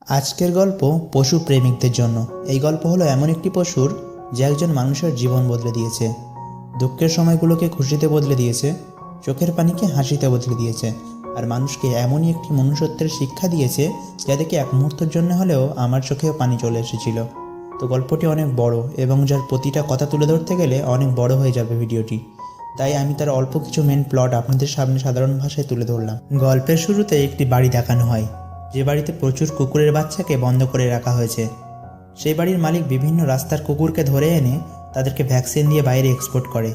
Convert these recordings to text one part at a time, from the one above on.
আজকের গল্প পশু প্রেমিকদের জন্য। এই গল্প হলো এমন একটি পশুর যে একজন মানুষের জীবন বদলে দিয়েছে। দুঃখের সময়গুলোকে খুশিতে বদলে দিয়েছে, চোখের পানিকে হাসিতে বদলে দিয়েছে, আর মানুষকে এমনই একটি মনুষ্যত্বের শিক্ষা দিয়েছে যা দেখে এক মুহূর্তের জন্য হলেও আমার চোখেও পানি চলে এসেছিল। তো গল্পটি অনেক বড় এবং যার প্রতিটা কথা তুলে ধরতে গেলে অনেক বড় হয়ে যাবে ভিডিওটি, তাই আমি তার অল্প কিছু মেন প্লট আপনাদের সামনে সাধারণ ভাষায় তুলে ধরলাম। গল্পের শুরুতে একটি বাড়ি দেখানো হয়, যে বাড়িতে প্রচুর কুকুরের বাচ্চাকে বন্ধ করে রাখা হয়েছে। সেই বাড়ির মালিক বিভিন্ন রাস্তার কুকুরকে ধরে এনে তাদেরকে ভ্যাকসিন দিয়ে বাইরে এক্সপোর্ট করে।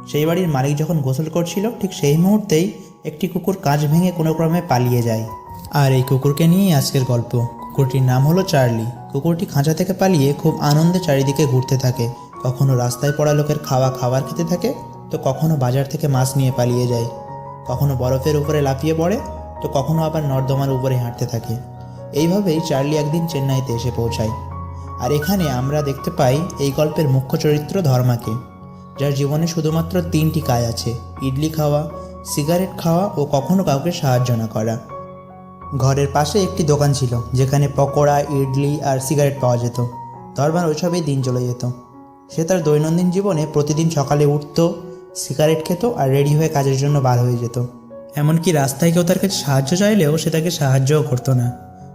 সেই বাড়ির মালিক যখন গোসল করছিল ঠিক সেই মুহূর্তেই একটি কুকুর কাঁচ ভেঙে কোনো ক্রমে পালিয়ে যায়। আর এই কুকুরকে নিয়েই আজকের গল্প। কুকুরটির নাম হলো চার্লি। কুকুরটি খাঁচা থেকে পালিয়ে খুব আনন্দে চারিদিকে ঘুরতে থাকে। কখনো রাস্তায় পড়া লোকের খাবার খেতে থাকে, তো কখনো বাজার থেকে মাছ নিয়ে পালিয়ে যায়। কখনো বরফের উপরে লাফিয়ে পড়ে, তো কখনো আবার নর্দমার উপরে হাঁটতে থাকে। এইভাবেই চার্লি একদিন চেন্নাইতে এসে পৌঁছায়। আর এখানে আমরা দেখতে পাই এই গল্পের মুখ্য চরিত্র ধর্মাকে, যার জীবনে শুধুমাত্র 3টি কাজ আছে: ইডলি খাওয়া, সিগারেট খাওয়া ও কখনো কাউকে সাহায্য না করা। ঘরের পাশে একটি দোকান ছিল যেখানে পকোড়া, ইডলি আর সিগারেট পাওয়া যেত। ধর্মার ওইসবেই দিন চলে যেত। সে তার দৈনন্দিন জীবনে প্রতিদিন সকালে উঠত, সিগারেট খেত আর রেডি হয়ে কাজের জন্য বার হয়ে যেত। এমনকি রাস্তায় কেউ তার কাছে সাহায্য চাইলেও সে তাকে সাহায্যও করতো না।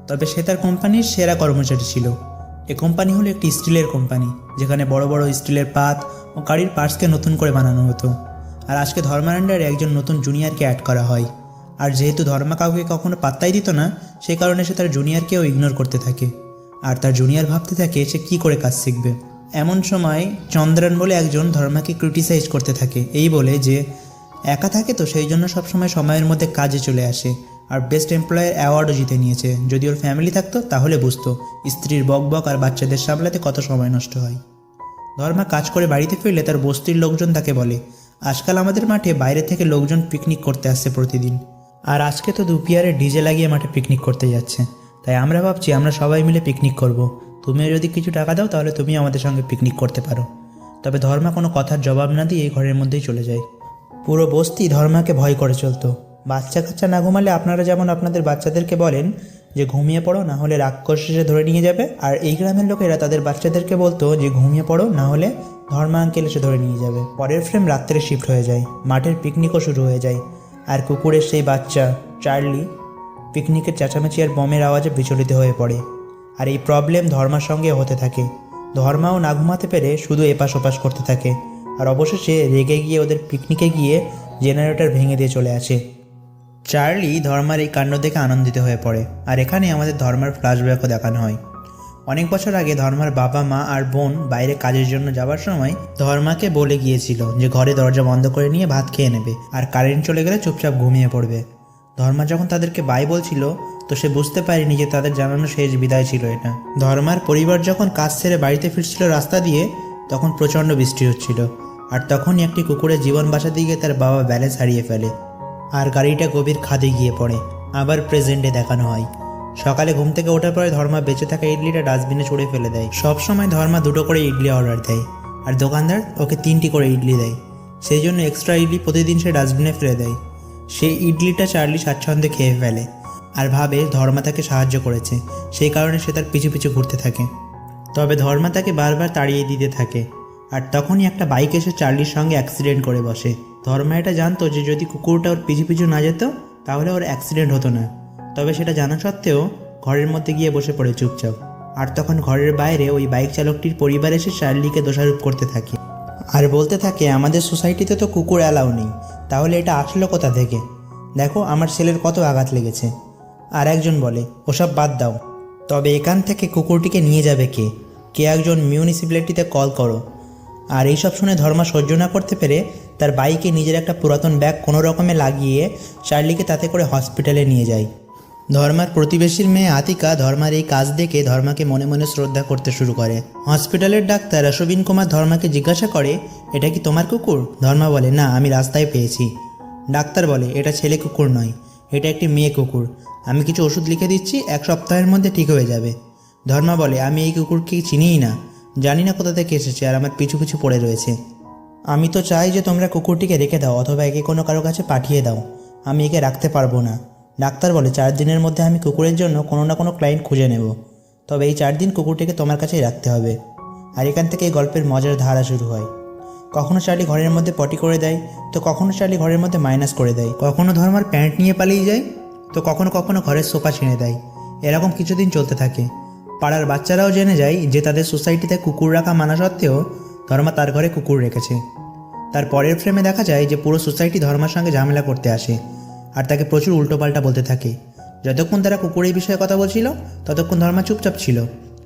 তবে সে তার কোম্পানির সেরা কর্মচারী ছিল। এ কোম্পানি হলো একটি স্টিলের কোম্পানি, যেখানে বড় বড় স্টিলের পাত ও গাড়ির পার্টসকে নতুন করে বানানো হতো। আর আজকে ধর্মার আন্ডারে একজন নতুন জুনিয়রকে অ্যাড করা হয়। আর যেহেতু ধর্মা কাউকে কখনো পাত্তাই দিত না, সেই কারণে সে তার জুনিয়রকেও ইগনোর করতে থাকে। আর তার জুনিয়র ভাবতে থাকে সে কী করে কাজ শিখবে। এমন সময় চন্দ্রন বলে একজন ধর্মাকে ক্রিটিসাইজ করতে থাকে, এই বলে যে একা থাকে তো সেই জন্য সবসময় সময়ের মধ্যে কাজে চলে আসে, আর বেস্ট এমপ্লয়ের অ্যাওয়ার্ডও জিতে নিয়েছে। যদি ওর ফ্যামিলি থাকতো তাহলে বুঝতো স্ত্রীর বকবক আর বাচ্চাদের সামলাতে কত সময় নষ্ট হয়। ধর্মা কাজ করে বাড়িতে ফিরলে তার বস্তির লোকজন তাকে বলে, আজকাল আমাদের মাঠে বাইরে থেকে লোকজন পিকনিক করতে আসছে প্রতিদিন, আর আজকে তো দুপিয়ারে ডিজে লাগিয়ে মাঠে পিকনিক করতে যাচ্ছে। তাই আমরা ভাবছি আমরা সবাই মিলে পিকনিক করব। তুমিও যদি কিছু টাকা দাও তাহলে তুমি আমাদের সঙ্গে পিকনিক করতে পারো। তবে ধর্মা কোনো কথার জবাব না দিয়ে এই ঘরের মধ্যেই চলে যায়। পুরো বস্তি ধর্মাকে ভয় করে চলতো। বাচ্চা কাচ্চা না ঘুমালে আপনারা যেমন আপনাদের বাচ্চাদেরকে বলেন যে ঘুমিয়ে পড়ো, না হলে রাক্ষস এসে ধরে নিয়ে যাবে, আর এই গ্রামের লোকেরা তাদের বাচ্চাদেরকে বলতো যে ঘুমিয়ে পড়ো, না হলে ধর্মা আঙ্কেল এসে ধরে নিয়ে যাবে। পরের ফ্রেম রাত্রে শিফট হয়ে যায়, মাঠের পিকনিকও শুরু হয়ে যায়। আর কুকুরের সেই বাচ্চা চার্লি পিকনিকের চেঁচামেচি আর বমের আওয়াজে বিচলিত হয়ে পড়ে। আর এই প্রবলেম ধর্মার সঙ্গে হতে থাকে। ধর্মাও না ঘুমাতে পেরে শুধু এপাশ ওপাশ করতে থাকে, আর অবশেষে রেগে গিয়ে ওদের পিকনিকে গিয়ে জেনারেটর ভেঙে দিয়ে চলে আসে। চার্লি ধর্মার এই কাণ্ড দেখে আনন্দিত হয়ে পড়ে। আর এখানে আমাদের ধর্মার ফ্ল্যাশব্যাকও দেখানো হয়। অনেক বছর আগে ধর্মার বাবা মা আর বোন বাইরে কাজের জন্য যাওয়ার সময় ধর্মাকে বলে গিয়েছিল যে ঘরে দরজা বন্ধ করে নিয়ে ভাত খেয়ে নেবে, আর কারেন্ট চলে গেলে চুপচাপ ঘুমিয়ে পড়বে। ধর্মা যখন তাদেরকে বাই বলছিল, তো সে বুঝতে পারেনি যে তাদের জানানো শেষ বিদায় ছিল এটা। ধর্মার পরিবার যখন কাজ ছেড়ে বাড়িতে ফিরছিল রাস্তা দিয়ে, তখন প্রচণ্ড বৃষ্টি হচ্ছিল। আর তখনই একটি কুকুরের জীবন বাঁচাতে গিয়ে তার বাবা ব্যালেন্স হারিয়ে ফেলে, আর গাড়িটা গভীর খাদে গিয়ে পড়ে। আবার প্রেজেন্টে দেখানো হয়, সকালে ঘুম থেকে ওঠার পরে ধর্মা বেঁচে থাকা ইডলিটা ডাস্টবিনে ছুঁড়ে ফেলে দেয়। সবসময় ধর্মা 2টো করে ইডলি অর্ডার দেয়, আর দোকানদার ওকে 3টি করে ইডলি দেয়। সেই জন্য এক্সট্রা ইডলি প্রতিদিন সে ডাস্টবিনে ফেলে দেয়। সেই ইডলিটা চার্লি স্বাচ্ছন্দ্যে খেয়ে ফেলে, আর ভাবে ধর্মা তাকে সাহায্য করেছে, সেই কারণে সে তার পিছু পিছু ঘুরতে থাকে। তবে ধর্মা তাকে বারবার তাড়িয়ে দিতে থাকে। আর তখনই একটা বাইক এসে চার্লির সঙ্গে অ্যাক্সিডেন্ট করে বসে। ধর্মা এটা জানতো যে যদি কুকুরটা ওর পিছু পিছু না যেত তাহলে ওর অ্যাক্সিডেন্ট হতো না। তবে সেটা জানা সত্ত্বেও ঘরের মধ্যে গিয়ে বসে পড়ে চুপচাপ। আর তখন ঘরের বাইরে ওই বাইক চালকটির পরিবার এসে চার্লিকে দোষারোপ করতে থাকে, আর বলতে থাকে আমাদের সোসাইটিতে তো কুকুর অ্যালাউ নেই, তাহলে এটা আসলো কোথা থেকে? দেখো আমার ছেলের কত আঘাত লেগেছে। আর একজন বলে ওসব বাদ দাও, তবে এখান থেকে কুকুরটিকে নিয়ে যাবে কে একজন মিউনিসিপ্যালিটিতে কল করো। আর এইসব শুনে ধর্মা সহ্য না করতে পেরে তার বাইকে নিজের একটা পুরাতন ব্যাগ কোনো রকমে লাগিয়ে চার্লিকে তাতে করে হসপিটালে নিয়ে যায়। ধর্মার প্রতিবেশীর মেয়ে আতিকা ধর্মার এই কাজ দেখে ধর্মাকে মনে মনে শ্রদ্ধা করতে শুরু করে। হসপিটালের ডাক্তার অশ্বিন কুমার ধর্মাকে জিজ্ঞাসা করে, এটা কি তোমার কুকুর? ধর্মা বলে, না, আমি রাস্তায় পেয়েছি। ডাক্তার বলে, এটা ছেলে কুকুর নয়, এটা একটি মেয়ে কুকুর। আমি কিছু ওষুধ লিখে দিচ্ছি, 1 সপ্তাহের মধ্যে ঠিক হয়ে যাবে। ধর্মা বলে, আমি এই কুকুরকে চিনিই না, জানি না কোথা থেকে এসেছে, আর আমার পিছু পিছু পড়ে রয়েছে। আমি তো চাই যে তোমরা কুকুরটিকে রেখে দাও, অথবা একে কোনো কারো কাছে পাঠিয়ে দাও। আমি একে রাখতে পারবো না। ডাক্তার বলে 4 দিনের মধ্যে আমি কুকুরের জন্য কোনো না কোনো ক্লায়েন্ট খুঁজে নেব, তবে এই 4 দিন কুকুরটিকে তোমার কাছেই রাখতে হবে। আর এখান থেকে এই গল্পের মজার ধারা শুরু হয়। কখনো চার্লি ঘরের মধ্যে পটি করে দেয়, তো কখনো চার্লি ঘরের মধ্যে মাইনাস করে দেয়, কখনো ধর্মার প্যান্ট নিয়ে পালিয়ে যায়, তো কখনো কখনো ঘরের সোফা ছিঁড়ে দেয়। এরকম কিছুদিন চলতে থাকে। পাড়ার বাচ্চারাও জেনে যায় যে তাদের সোসাইটিতে কুকুর রাখা মানা সত্ত্বেও ধর্মা তার ঘরে কুকুর রেখেছে। তার পরের ফ্রেমে দেখা যায় যে পুরো সোসাইটি ধর্মার সঙ্গে ঝামেলা করতে আসে আর তাকে প্রচুর উল্টোপাল্টা বলতে থাকে। যতক্ষণ তারা কুকুরের বিষয়ে কথা বলছিল ততক্ষণ ধর্মা চুপচাপ ছিল,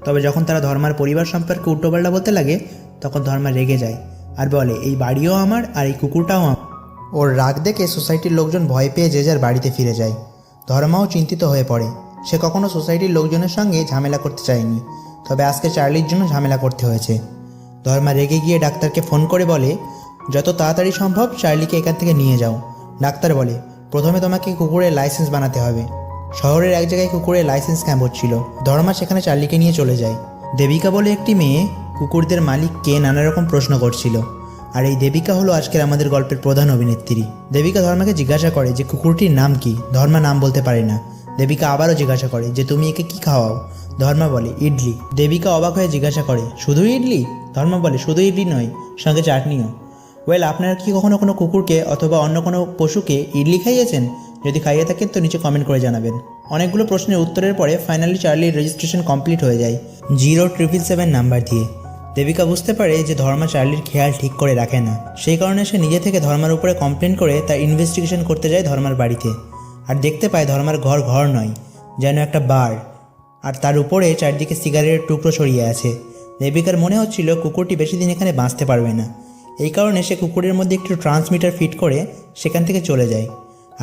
তবে যখন তারা ধর্মার পরিবার সম্পর্কে উল্টোপাল্টা বলতে লাগে তখন ধর্মা রেগে যায় আর বলে এই বাড়িও আমার আর এই কুকুরটাও আমার। ওর রাগ দেখে সোসাইটির লোকজন ভয় পেয়ে যে যার বাড়িতে ফিরে যায়। ধর্মাও চিন্তিত হয়ে পড়ে। সে কখনো সোসাইটির লোকজনের সঙ্গে ঝামেলা করতে চায়নি, তবে আজকে চার্লির জন্য ঝামেলা করতে হয়েছে। ধর্মা রেগে গিয়ে ডাক্তারকে ফোন করে বলে যত তাড়াতাড়ি সম্ভব চার্লিকে এখান থেকে নিয়ে যাও। ডাক্তার বলে প্রথমে তোমাকে কুকুরের লাইসেন্স বানাতে হবে। শহরের এক জায়গায় কুকুরের লাইসেন্স ক্যাম্প হচ্ছিল। ধর্মা সেখানে চার্লিকে নিয়ে চলে যায়। দেবিকা বলে একটি মেয়ে কুকুরদের মালিককে নানা রকম প্রশ্ন করছিল, আর এই দেবিকা হলো আজকের আমাদের গল্পের প্রধান অভিনেত্রী। দেবিকা ধর্মাকে জিজ্ঞাসা করে যে কুকুরটির নাম কি। ধর্মা নাম বলতে পারে না। দেবিকা আবারও জিজ্ঞাসা করে যে তুমি একে কি খাওয়াও। ধর্মা বলে ইডলি। দেবিকা অবাক হয়ে জিজ্ঞাসা করে শুধু ইডলি? ধর্মা বলে শুধু ইডলি নয়, সঙ্গে চাটনিও। ওয়েল, আপনারা কি কখনো কোনো কুকুরকে অথবা অন্য কোনো পশুকে ইডলি খাইয়েছেন? যদি খাইয়ে থাকেন তো নিচে কমেন্ট করে জানাবেন। অনেকগুলো প্রশ্নের উত্তরের পরে ফাইনালি চার্লির রেজিস্ট্রেশন কমপ্লিট হয়ে যায় 0777 নাম্বার দিয়ে। দেবিকা বুঝতে পারে যে ধর্মা চার্লির খেয়াল ঠিক করে রাখে না, সেই কারণে সে নিজে থেকে ধর্মার উপরে কমপ্লেন করে তার ইনভেস্টিগেশন করতে যায় ধর্মার বাড়িতে। আর দেখতে পায় ধর্মার ঘর নয়, যেন একটা বার, আর তার উপরে চারদিকে সিগারেটের টুকরো ছড়িয়ে আছে। দেবিকার মনে হচ্ছিল কুকুরটি বেশি দিন এখানে বাঁচতে পারবে না। এই কারণে সে কুকুরের মধ্যে একটু ট্রান্সমিটার ফিট করে সেখান থেকে চলে যায়।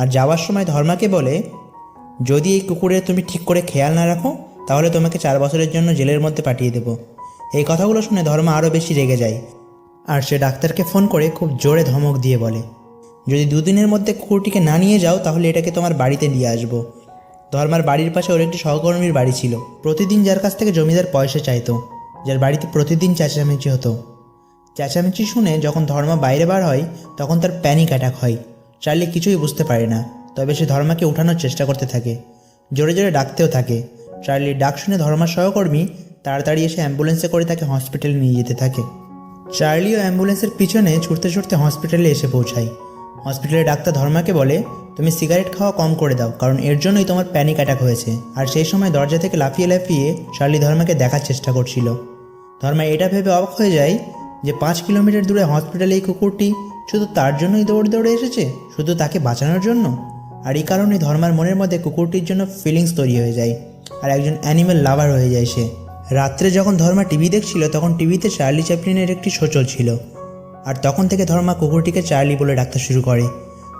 আর যাওয়ার সময় ধর্মাকে বলে যদি এই কুকুরের তুমি ঠিক করে খেয়াল না রাখো তাহলে তোমাকে 4 বছরের জন্য জেলের মধ্যে পাঠিয়ে দেবো। এই কথাগুলো শুনে ধর্মা আরও বেশি রেগে যায়, আর সে ডাক্তারকে ফোন করে খুব জোরে ধমক দিয়ে বলে যদি 2 দিনের মধ্যে কুকুরটিকে না নিয়ে যাও তাহলে এটাকে তোমার বাড়িতে নিয়ে আসবো। ধর্মার বাড়ির পাশে ওর একটি সহকর্মীর বাড়ি ছিল, প্রতিদিন যার কাছ থেকে জমিদার পয়সা চাইতো, যার বাড়িতে প্রতিদিন চেঁচামেচি হতো। চেঁচামেচি শুনে যখন ধর্মা বাইরে বার হয় তখন তার প্যানিক অ্যাটাক হয়। চার্লি কিছুই বুঝতে পারে না, তবে সে ধর্মাকে উঠানোর চেষ্টা করতে থাকে, জোরে জোরে ডাকতেও থাকে। চার্লির ডাক শুনে ধর্মার সহকর্মী তাড়াতাড়ি এসে অ্যাম্বুলেন্সে করে তাকে হসপিটালে নিয়ে যেতে থাকে। চার্লিও অ্যাম্বুলেন্সের পিছনে ছুটতে ছুটতে হসপিটালে এসে পৌঁছায়। হসপিটালে ডাক্তার ধর্মাকে বলে তুমি সিগারেট খাওয়া কম করে দাও, কারণ এর জন্যই তোমার প্যানিক অ্যাটাক হয়েছে। আর সেই সময় দরজা থেকে লাফিয়ে লাফিয়ে চার্লি ধর্মাকে দেখার চেষ্টা করছিল। ধর্মা এটা ভেবে অবাক হয়ে যায় যে 5 কিলোমিটার দূরে হসপিটালে এই কুকুরটি শুধু তার জন্যই দৌড়ে দৌড়ে এসেছে, শুধু তাকে বাঁচানোর জন্য। আর এই কারণেই ধর্মার মনের মধ্যে কুকুরটির জন্য ফিলিংস তৈরি হয়ে যায়, আর একজন অ্যানিমেল লাভার হয়ে যায় সে। রাত্রে যখন ধর্মা টিভি দেখছিল তখন টিভিতে চার্লি চ্যাপলিনের একটি শো চলছিল, আর তখন থেকে ধর্মা কুকুরটিকে চার্লি বলে ডাকতে শুরু করে।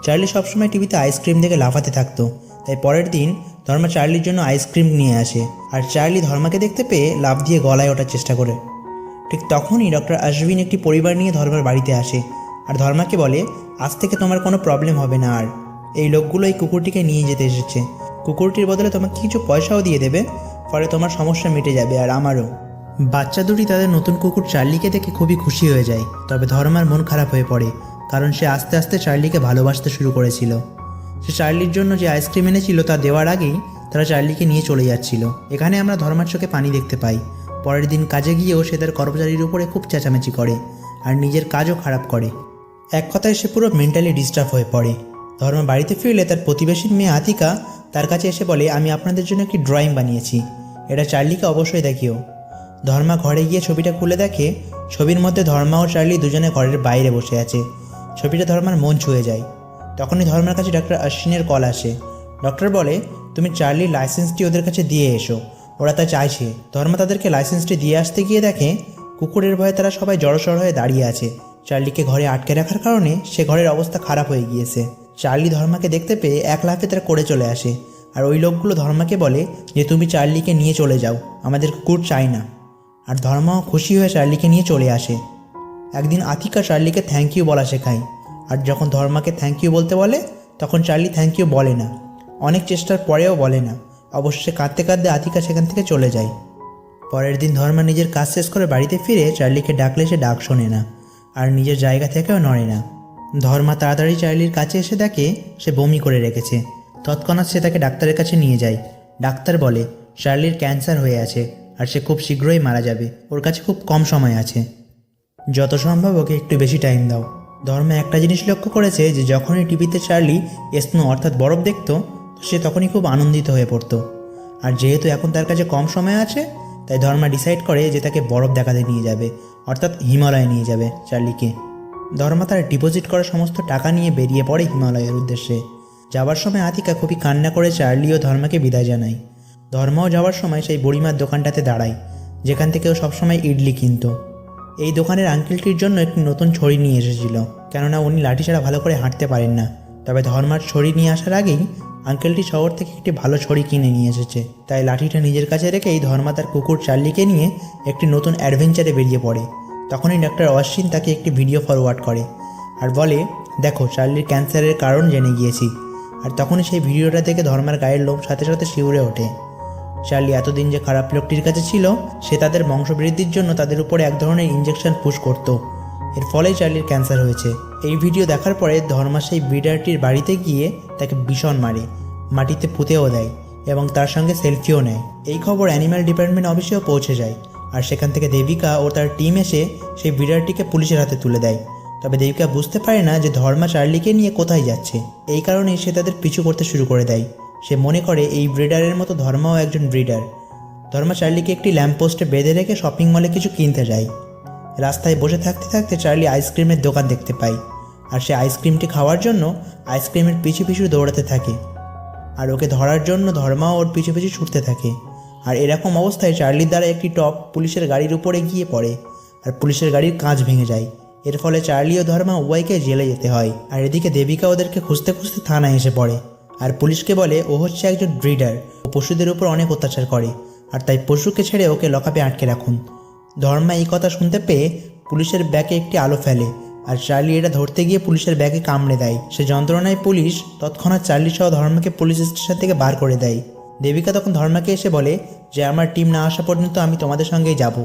চার্লি সবসময় টিভিতে আইসক্রিম দেখে লাফাতে থাকতো, তাই পরের দিন ধর্মা চার্লির জন্য আইসক্রিম নিয়ে আসে, আর চার্লি ধর্মাকে দেখতে পেয়ে লাফ দিয়ে গলায় ওঠার চেষ্টা করে। ঠিক তখনই ডক্টর আশ্বিন একটি পরিবার নিয়ে ধর্মার বাড়িতে আসে, আর ধর্মাকে বলে আজ থেকে তোমার কোনো প্রবলেম হবে না, আর এই লোকগুলো এই কুকুরটিকে নিয়ে যেতে এসেছে। কুকুরটির বদলে তোমাকে কিছু পয়সাও দিয়ে দেবে, ফলে তোমার সমস্যা মিটে যাবে আর আমারও। বাচ্চা দুটি তাদের নতুন কুকুর চার্লিকে দেখে খুবই খুশি হয়ে যায়, তবে ধর্মার মন খারাপ হয়ে পড়ে, কারণ সে আস্তে আস্তে চার্লিকে ভালোবাসতে শুরু করেছিল। সে চার্লির জন্য যে আইসক্রিম এনেছিল তা দেওয়ার আগেই তারা চার্লিকে নিয়ে চলে যাচ্ছিল। এখানে আমরা ধর্মার চোখে পানি দেখতে পাই। পরের দিন কাজে গিয়েও সে তার কর্মচারীর উপরে খুব চেঁচামেচি করে আর নিজের কাজও খারাপ করে। এক কথায় সে পুরো মেন্টালি ডিস্টার্ব হয়ে পড়ে। ধর্মা বাড়িতে ফিরলে তার প্রতিবেশীর মেয়ে আতিকা তার কাছে এসে বলে আমি আপনাদের জন্য একটি ড্রয়িং বানিয়েছি, এটা চার্লিকে অবশ্যই দেখিও। ধর্মা ঘরে গিয়ে ছবিটা খুলে দেখে ছবির মধ্যে ধর্মা ও চার্লি দুজনে ঘরের বাইরে বসে আছে। ছবিটা ধর্মার মন ছুঁয়ে যায়। তখনই ধর্মার কাছে ডক্টর আশ্বিনের কল আসে। ডক্টর বলে তুমি চার্লির লাইসেন্সটি ওদের কাছে দিয়ে এসো, ওরা তা চাইছে। ধর্মা তাদেরকে লাইসেন্সটি দিয়ে আসতে গিয়ে দেখে কুকুরের ভয়ে তারা সবাই জড়সড় হয়ে দাঁড়িয়ে আছে। চার্লিকে ঘরে আটকে রাখার কারণে সে ঘরের অবস্থা খারাপ হয়ে গিয়েছে। চার্লি ধর্মাকে দেখতে পেয়ে এক লাফে তারা করে চলে আসে, আর ওই লোকগুলো ধর্মাকে বলে যে তুমি চার্লিকে নিয়ে চলে যাও, আমাদের কুকুর চাই না। আর ধর্মাও খুশি হয়ে চার্লিকে নিয়ে চলে আসে। একদিন আতিকা চার্লিকে থ্যাংক ইউ বলা শেখায়, আর যখন ধর্মাকে থ্যাংক ইউ বলতে বলে তখন চার্লি থ্যাংক ইউ বলে না, অনেক চেষ্টার পরেও বলে না। অবশেষে কাঁদতে কাঁদতে আতিকা সেখান থেকে চলে যায়। পরের দিন ধর্মা নিজের কাজ শেষ করে বাড়িতে ফিরে চার্লিকে ডাকলে সে ডাক শোনে না, আর নিজের জায়গা থেকেও নড়ে না। ধর্মা তাড়াতাড়ি চার্লির কাছে এসে দেখে সে বমি করে রেখেছে, তৎক্ষণাৎ সে তাকে ডাক্তারের কাছে নিয়ে যায়। ডাক্তার বলে চার্লির ক্যান্সার হয়ে আছে আর সে খুব শীঘ্রই মারা যাবে, ওর কাছে খুব কম সময় আছে, যত সম্ভব ওকে একটু বেশি টাইম দাও। ধর্ম একটা জিনিস লক্ষ্য করেছে যে যখনই টিভিতে চার্লি স্নো অর্থাৎ বরফ দেখত সে তখনই খুব আনন্দিত হয়ে পড়তো। আর যেহেতু এখন তার কাছে কম সময় আছে তাই ধর্মা ডিসাইড করে যে তাকে বরফ দেখাতে নিয়ে যাবে, অর্থাৎ হিমালয়ে নিয়ে যাবে চার্লিকে। ধর্মা তার ডিপোজিট করা সমস্ত টাকা নিয়ে বেরিয়ে পড়ে হিমালয়ের উদ্দেশ্যে। যাবার সময় আতিকা খুবই কান্না করে চার্লি ও ধর্মাকে বিদায় জানায়। ধর্মাও যাওয়ার সময় সেই বুড়িমার দোকানটাতে দাঁড়ায় যেখান থেকে ও সবসময় ইডলি কিনত। এই দোকানের আঙ্কেলটির জন্য একটি নতুন ছড়ি নিয়ে এসেছিল, কেননা উনি লাঠি ছাড়া ভালো করে হাঁটতে পারেন না। তবে ধর্মার ছড়ি নিয়ে আসার আগেই আঙ্কেলটি শহর থেকে একটি ভালো ছড়ি কিনে নিয়ে এসেছে, তাই লাঠিটা নিজের কাছে রেখেই ধর্মা তার কুকুর চার্লিকে নিয়ে একটি নতুন অ্যাডভেঞ্চারে বেরিয়ে পড়ে। তখনই ডক্টর অশ্বিন তাকে একটি ভিডিও ফরওয়ার্ড করে আর বলে, দেখো চার্লির ক্যান্সারের কারণ জেনে গিয়েছি। আর তখনই সেই ভিডিওটা দেখে ধর্মার গায়ের লোম সাথে সাথে শিউরে ওঠে। চার্লি এতদিন যে খারাপ লোকটির কাছে ছিল সে তাদের বংশবৃদ্ধির জন্য তাদের উপরে এক ধরনের ইঞ্জেকশন পুশ করত, এর ফলেই চার্লির ক্যান্সার হয়েছে। এই ভিডিও দেখার পরে ধর্মা সেই ব্রিডারটির বাড়িতে গিয়ে তাকে ভীষণ মারে, মাটিতে পুঁতেও দেয় এবং তার সঙ্গে সেলফিও নেয়। এই খবর অ্যানিম্যাল ডিপার্টমেন্ট অফিসেও পৌঁছে যায় আর সেখান থেকে দেবিকা ও তার টিম এসে সেই ব্রিডারটিকে পুলিশের হাতে তুলে দেয়। তবে দেবিকা বুঝতে পারে না যে ধর্মা চার্লিকে নিয়ে কোথায় যাচ্ছে, এই কারণেই সে তাদের পিছু করতে শুরু করে দেয়। সে মনে করে এই ব্রিডারের মতো ধর্মাও একজন ব্রিডার। ধর্মা চার্লিকে একটি ল্যাম্পপোস্টে বেঁধে রেখে শপিং মলে কিছু কিনতে যায়। রাস্তায় বসে থাকতে থাকতে চার্লি আইসক্রিমের দোকান দেখতে পায় আর সে আইসক্রিমটি খাওয়ার জন্য আইসক্রিমের পিছু পিছু দৌড়াতে থাকে। আর ওকে ধরার জন্য ধর্মাও ওর পিছু পিছু ছুটতে থাকে। আর এরকম অবস্থায় চার্লির দ্বারা একটি টপ পুলিশের গাড়ির উপরে গিয়ে পড়ে আর পুলিশের গাড়ির কাঁচ ভেঙে যায়। এর ফলে চার্লি ও ধর্মা উভয়কে জেলে যেতে হয়। আর এদিকে দেবিকা ওদেরকে খুঁজতে খুঁজতে থানায় এসে পড়ে আর পুলিশকে বলে ও হচ্ছে একজন ব্রিডার, ও পশুদের উপর অনেক অত্যাচার করে আর তাই পশুকে ছেড়ে ওকে লকআপে আটকে রাখুন। ধর্মা এই কথা শুনতে পেয়ে পুলিশের ব্যাগে একটি আলো ফেলে আর চার্লি এটা ধরতে গিয়ে পুলিশের ব্যাগে কামড়ে দেয়। সে যন্ত্রণায় পুলিশ তৎক্ষণাৎ চার্লি সহ ধর্মাকে পুলিশ স্টেশন থেকে বার করে দেয়। দেবিকা তখন ধর্মাকে এসে বলে যে আমার টিম না আসা পর্যন্ত আমি তোমাদের সঙ্গেই যাব।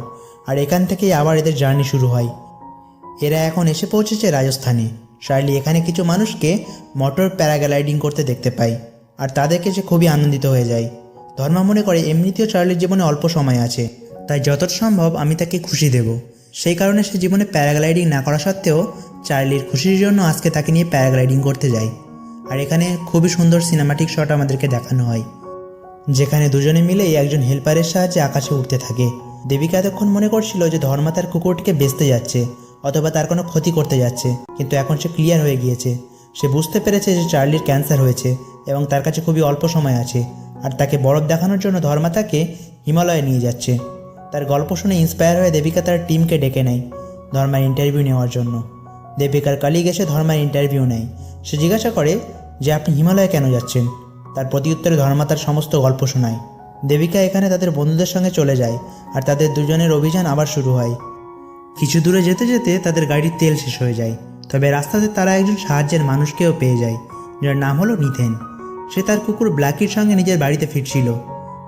আর এখান থেকেই আবার এদের জার্নি শুরু হয়। এরা এখন এসে পৌঁছেছে রাজস্থানে। চার্লি এখানে কিছু মানুষকে মোটর প্যারাগ্লাইডিং করতে দেখতে পায় আর তাদেরকে সে খুবই আনন্দিত হয়ে যায়। ধর্মা মনে করে এমনিতেও চার্লির জীবনে অল্প সময় আছে, তাই যতটা সম্ভব আমি তাকে খুশি দেব। সেই কারণে সে জীবনে প্যারাগ্লাইডিং না করা সত্ত্বেও চার্লির খুশির জন্য আজকে তাকে নিয়ে প্যারাগ্লাইডিং করতে যায়। আর এখানে খুবই সুন্দর সিনেমাটিক শট আমাদেরকে দেখানো হয়, যেখানে দুজনে মিলেই একজন হেল্পারের সাহায্যে আকাশে উঠতে থাকে। দেবিকা এতক্ষণ মনে করছিল যে ধর্মা তার কুকুরটিকে বেচতে যাচ্ছে অথবা তার কোনো ক্ষতি করতে যাচ্ছে, কিন্তু এখন সে ক্লিয়ার হয়ে গিয়েছে। সে বুঝতে পেরেছে যে চার্লির ক্যান্সার হয়েছে এবং তার কাছে খুবই অল্প সময় আছে আর তাকে বরফ দেখানোর জন্য ধর্মা তাকে হিমালয়ে নিয়ে যাচ্ছে। তার গল্প শুনে ইন্সপায়ার হয়ে দেবিকা তার টিমকে ডেকে নেয় ধর্মার ইন্টারভিউ নেওয়ার জন্য। দেবিকার কলিগ এসে ধর্মার ইন্টারভিউ নেয়। সে জিজ্ঞাসা করে যে আপনি হিমালয়ে কেন যাচ্ছেন। তার প্রতি উত্তরে ধর্মা তার সমস্ত গল্প শোনায়। দেবিকা এখানে তাদের বন্ধুদের সঙ্গে চলে যায় আর তাদের দুজনের অভিযান আবার শুরু হয়। কিছু দূরে যেতে যেতে তাদের গাড়ির তেল শেষ হয়ে যায়, তবে রাস্তাতে তারা একজন সাহায্যের মানুষকেও পেয়ে যায় যার নাম হলো নিথেন। সে তার কুকুর ব্ল্যাকির সঙ্গে নিজের বাড়িতে ফিরছিল।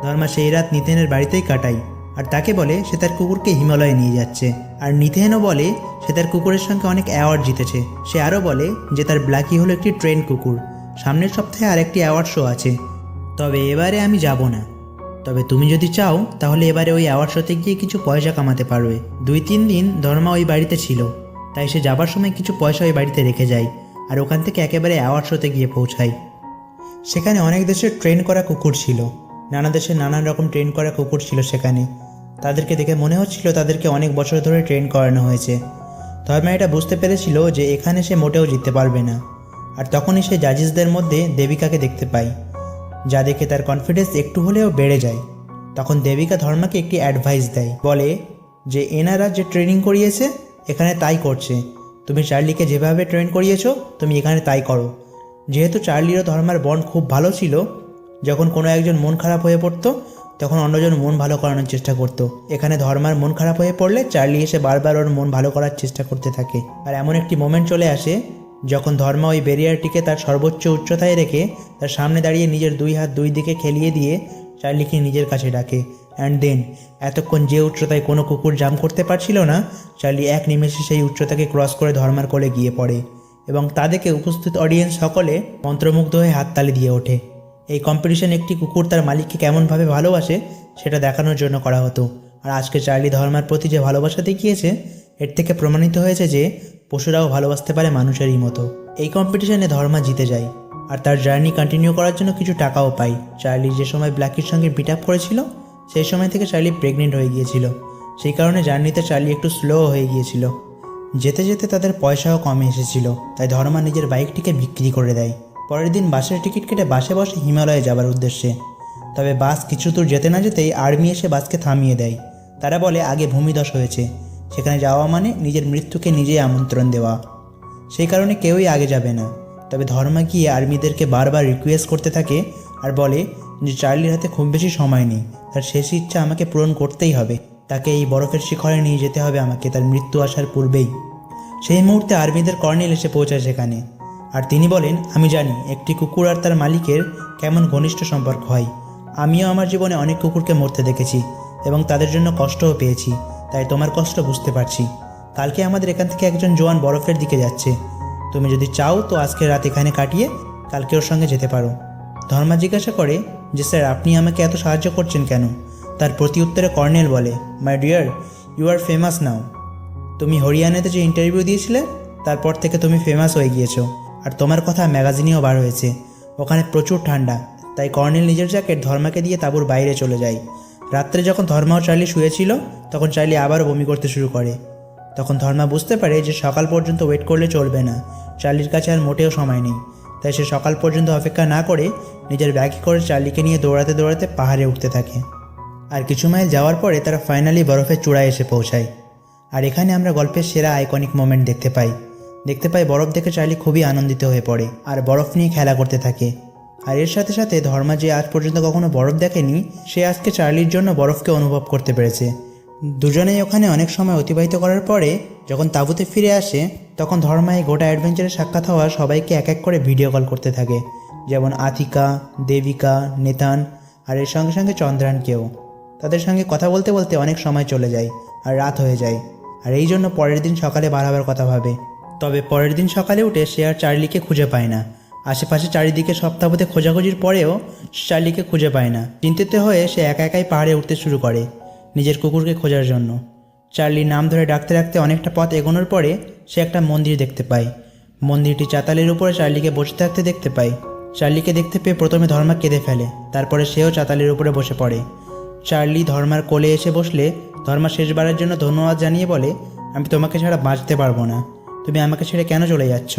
ধর্মা সেই রাত নিথেনের বাড়িতেই কাটায় আর তাকে বলে সে তার কুকুরকে হিমালয়ে নিয়ে যাচ্ছে। আর নিথেনও বলে সে তার কুকুরের সঙ্গে অনেক অ্যাওয়ার্ড জিতেছে। সে আরও বলে যে তার ব্ল্যাকি হলো একটি ট্রেন কুকুর, সামনের সপ্তাহে আরেকটি অ্যাওয়ার্ড শো আছে, তবে এবারে আমি যাব না। তবে তুমি যদি চাও তাহলে এবারে ওই অ্যাওয়ার্ড শোতে গিয়ে কিছু পয়সা কামাতে পারবে। 2-3 দিন ধর্মা ওই বাড়িতে ছিল, তাই সে যাবার সময় কিছু পয়সা ওই বাড়িতে রেখে যায় আর ওখান থেকে একেবারে অ্যাওয়ার্ড শোতে গিয়ে পৌঁছায়। সেখানে অনেক দেশের ট্রেন করা কুকুর ছিল, নানা দেশের নানান রকম ট্রেন করা কুকুর ছিল সেখানে। তাদেরকে দেখে মনে হচ্ছিল তাদেরকে অনেক বছর ধরে ট্রেন করানো হয়েছে। ধর্মা এটা বুঝতে পেরেছিল যে এখানে সে মোটেও জিততে পারবে না। আর তখনই সে জাজিসদের মধ্যে দেবিকাকে দেখতে পায়, যা দেখে তার কনফিডেন্স একটু হলেও বেড়ে যায়। তখন দেবিকা ধর্মাকে একটি অ্যাডভাইস দেয়, বলে যে এনারা যে ট্রেনিং করিয়েছে এখানে তাই করছে, তুমি চার্লিকে যেভাবে ট্রেন করিয়েছো তুমি এখানে তাই করো। যেহেতু চার্লির ও ধর্মার বন্ড খুব ভালো ছিল, যখন কোনো একজন মন খারাপ হয়ে পড়তো তখন অন্যজন মন ভালো করানোর চেষ্টা করত। এখানে ধর্মার মন খারাপ হয়ে পড়লে চার্লি এসে বারবার ওর মন ভালো করার চেষ্টা করতে থাকে। আর এমন একটি মোমেন্ট চলে আসে যখন ধর্মা ওই ব্যারিয়ারটিকে তার সর্বোচ্চ উচ্চতায় রেখে তার সামনে দাঁড়িয়ে নিজের 2 হাত 2 দিকে খেলিয়ে দিয়ে চার্লিকে নিজের কাছে ডাকে। অ্যান্ড দেন এতক্ষণ যে উচ্চতায় কোনো কুকুর জাম্প করতে পারছিল না, চার্লি এক নিমেষে সেই উচ্চতাকে ক্রস করে ধর্মার কোলে গিয়ে পড়ে এবং তাদেরকে উপস্থিত অডিয়েন্স সকলে মন্ত্রমুগ্ধ হয়ে হাততালি দিয়ে ওঠে। এই কম্পিটিশন একটি কুকুর তার মালিককে কেমনভাবে ভালোবাসে সেটা দেখানোর জন্য করা হতো। আর আজকে চার্লি ধর্মার প্রতি যে ভালোবাসা দেখিয়েছে এর থেকে প্রমাণিত হয়েছে যে পশুরাও ভালোবাসতে পারে মানুষেরই মতো। এই কম্পিটিশনে ধর্মা জিতে যায় আর তার জার্নি কন্টিনিউ করার জন্য কিছু টাকাও পায়। চার্লি যে সময় ব্ল্যাকির সঙ্গে মিট আপ করেছিল সেই সময় থেকে চার্লি প্রেগনেন্ট হয়ে গিয়েছিল, সেই কারণে জার্নিতে চার্লি একটু স্লো হয়ে গিয়েছিল। যেতে যেতে তাদের পয়সাও কমে এসেছিল, তাই ধর্মা নিজের বাইকটিকে বিক্রি করে দেয়। পরের দিন বাসের টিকিট কেটে বাসে বসে হিমালয়ে যাবার উদ্দেশ্যে। তবে বাস কিছু দূর যেতে না যেতেই আর্মি এসে বাসকে থামিয়ে দেয়। তারা বলে আগে ভূমিধস হয়েছে, সেখানে যাওয়া মানে নিজের মৃত্যুকে নিজেই আমন্ত্রণ দেওয়া, সেই কারণে কেউই আগে যাবে না। তবে ধর্মা গিয়ে আর্মিদেরকে বারবার রিকোয়েস্ট করতে থাকে আর বলে যে চার্লির হাতে খুব বেশি সময় নেই, তার শেষ ইচ্ছা আমাকে পূরণ করতেই হবে, তাকে এই বরফের শিখরে নিয়ে যেতে হবে আমাকে তার মৃত্যু আসার পূর্বেই। সেই মুহূর্তে আর্মিদের কর্নেল এসে পৌঁছায় সেখানে, আর তিনি বলেন আমি জানি একটি কুকুর আর তার মালিকের কেমন ঘনিষ্ঠ সম্পর্ক হয়। আমিও আমার জীবনে অনেক কুকুরকে মরতে দেখেছি এবং তাদের জন্য কষ্টও পেয়েছি, তাই তোমার কষ্ট বুঝতে পারছি। কালকে আমাদের এখান থেকে একজন জোয়ান বরফের দিকে যাচ্ছে, তুমি যদি চাও তো আজকে রাত এখানে কাটিয়ে কালকে ওর সঙ্গে যেতে পারো। ধর্মা জিজ্ঞাসা করে যে স্যার আপনি আমাকে এত সাহায্য করছেন কেন? তার প্রতি উত্তরে কর্নেল বলে my dear, you are famous now. তুমি হরিয়ানাতে যে ইন্টারভিউ দিয়েছিলে তারপর থেকে তুমি ফেমাস হয়ে গিয়েছো, আর তোমার কথা ম্যাগাজিনেও বার হয়েছে। ওখানে প্রচুর ঠান্ডা, তাই কর্নেল নিজের জ্যাকেট ধর্মাকে দিয়ে তাঁবুর বাইরে চলে যায়। রাত্রে যখন ধর্মা ও চার্লি শুয়েছিল তখন চার্লি আবারও বমি করতে শুরু করে। তখন ধর্মা বুঝতে পারে যে সকাল পর্যন্ত ওয়েট করলে চলবে না, চার্লির কাছে আর মোটেও সময় নেই। তাই সে সকাল পর্যন্ত অপেক্ষা না করে নিজের ব্যাগে করে চার্লিকে নিয়ে দৌড়াতে দৌড়াতে পাহাড়ে উঠতে থাকে। আর কিছু মাইল যাওয়ার পরে তারা ফাইনালি বরফের চূড়ায় এসে পৌঁছায়। আর এখানে আমরা গল্পের সেরা আইকনিক মোমেন্ট দেখতে পাই বরফ দেখে চার্লি খুবই আনন্দিত হয়ে পড়ে আর বরফ নিয়ে খেলা করতে থাকে। আর এর সাথে সাথে ধর্মা যে আজ পর্যন্ত কখনো বরফ দেখেনি সে আজকে চার্লির জন্য বরফকে অনুভব করতে পেরেছে। দুজনেই ওখানে অনেক সময় অতিবাহিত করার পরে যখন তাঁবুতে ফিরে আসে তখন ধর্মা এই গোটা অ্যাডভেঞ্চারে সাক্ষাৎ হওয়া সবাইকে এক এক করে ভিডিও কল করতে থাকে, যেমন আথিকা, দেবিকা, নেতান আর এর সঙ্গে সঙ্গে চন্দ্রানকেও। তাদের সঙ্গে কথা বলতে বলতে অনেক সময় চলে যায় আর রাত হয়ে যায়, আর এই জন্য পরের দিন সকালে বার হবার কথা ভাবে। তবে পরের দিন সকালে উঠে সে আর চার্লিকে খুঁজে পায় না। আশেপাশে চারিদিকে সব তাঁবুতে খোঁজাখুঁজির পরেও চার্লিকে খুঁজে পায় না। চিন্তিত হয়ে সে একা একাই পাহাড়ে উঠতে শুরু করে নিজের কুকুরকে খোঁজার জন্য। চার্লির নাম ধরে ডাকতে ডাকতে অনেকটা পথ এগোনোর পরে সে একটা মন্দির দেখতে পায়। মন্দিরটি চাতালের উপরে চার্লিকে বসে থাকতে দেখতে পায়। চার্লিকে দেখতে পেয়ে প্রথমে ধর্মা কেঁদে ফেলে, তারপরে সেও চাতালের উপরে বসে পড়ে। চার্লি ধর্মার কোলে এসে বসলে ধর্মা শেষবারের জন্য ধন্যবাদ জানিয়ে বলে আমি তোমাকে ছাড়া বাঁচতে পারবো না, তুমি আমাকে ছেড়ে কেন চলে যাচ্ছ?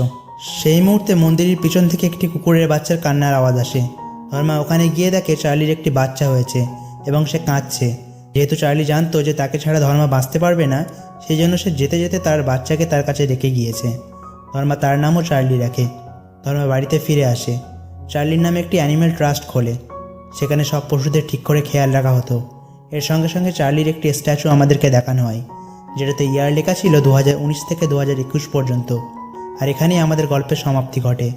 সেই মুহূর্তে মন্দিরের পিছন থেকে একটি কুকুরের বাচ্চার কান্নার আওয়াজ আসে। ধর্মা ওখানে গিয়ে দেখে চার্লির একটি বাচ্চা হয়েছে এবং সে কাঁদছে। যেহেতু চার্লি জানতো যে তাকে ছাড়া ধর্মা বাঁচতে পারবে না, সেই জন্য সে যেতে যেতে তার বাচ্চাকে তার কাছে রেখে গিয়েছে। ধর্মা তার নামও চার্লি রাখে। ধর্মা বাড়িতে ফিরে আসে। চার্লির নামে একটি অ্যানিম্যাল ট্রাস্ট খোলে, সেখানে সব পশুদের ঠিক করে খেয়াল রাখা হতো। এর সঙ্গে সঙ্গে চার্লির একটি স্ট্যাচু আমাদেরকে দেখানো হয়, যেটাতে ইয়ার লেখা ছিল 2019 থেকে 2021 পর্যন্ত। আর এখানেই আমাদের গল্পের সমাপ্তি ঘটে।